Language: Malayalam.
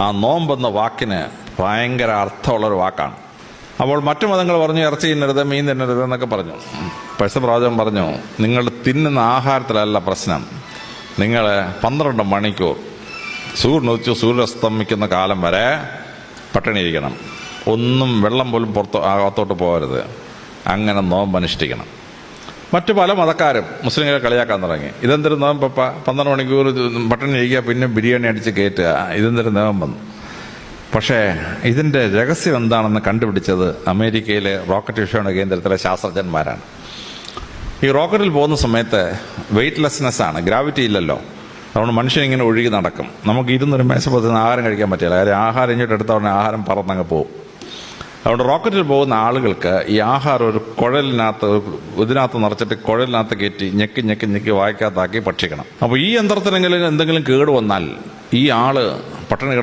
ആ നോമ്പെന്ന വാക്കിന് ഭയങ്കര അർത്ഥമുള്ളൊരു വാക്കാണ്. അപ്പോൾ മറ്റു മതങ്ങൾ പറഞ്ഞു ഇറച്ചി തിന്നരുത്, മീൻ തിന്നരുത് എന്നൊക്കെ പറഞ്ഞു. പരസ്യപ്രവാചകൻ പറഞ്ഞു, നിങ്ങൾ തിന്നുന്ന ആഹാരത്തിലല്ല പ്രശ്നം, നിങ്ങൾ 12 മണിക്കൂർ സൂര്യൻ ഉദിച്ച് സൂര്യസ്തമിക്കുന്ന കാലം വരെ പട്ടിണി ഇരിക്കണം, ഒന്നും വെള്ളം പോലും അകത്തോട്ട് പോകരുത്, അങ്ങനെ നോമ്പ് അനുഷ്ഠിക്കണം. മറ്റു പല മതക്കാരും മുസ്ലിങ്ങളെ കളിയാക്കാൻ തുടങ്ങി. ഇതെന്തൊരു നോമ്പപ്പ, 12 മണിക്കൂർ പട്ടിണി ഇരിക്കുക, പിന്നെ ബിരിയാണി അടിച്ച് കയറ്റുക, ഇതെന്തൊരു നോമ്പെന്ന്. പക്ഷേ ഇതിൻ്റെ രഹസ്യം എന്താണെന്ന് കണ്ടുപിടിച്ചത് അമേരിക്കയിലെ റോക്കറ്റ് വിക്ഷേപണ കേന്ദ്രത്തിലെ ശാസ്ത്രജ്ഞന്മാരാണ്. ഈ റോക്കറ്റിൽ പോകുന്ന സമയത്ത് വെയ്റ്റ്ലെസ്നെസ്സാണ്, ഗ്രാവിറ്റി ഇല്ലല്ലോ. അതുകൊണ്ട് മനുഷ്യൻ ഇങ്ങനെ ഒഴുകി നടക്കും. നമുക്ക് ഇരുന്നൊരു മേശപ്പുറത്ത് ആഹാരം കഴിക്കാൻ പറ്റില്ല, കാര്യം ആഹാരം ഇങ്ങോട്ട് എടുത്ത ഉടനെ ആഹാരം പറന്നങ്ങ് പോകും. അതുകൊണ്ട് റോക്കറ്റിൽ പോകുന്ന ആളുകൾക്ക് ഈ ആഹാരം ഒരു കുഴലിനകത്ത്, ഇതിനകത്ത് നിറച്ചിട്ട് കുഴലിനകത്ത് കയറ്റി ഞെക്കി ഞെക്കി ഞെക്കി വായിക്കകത്താക്കി ഭക്ഷിക്കണം. അപ്പോൾ ഈ യന്ത്രത്തിനെങ്കിലും എന്തെങ്കിലും കേട് വന്നാൽ ഈ ആള് പട്ടിണി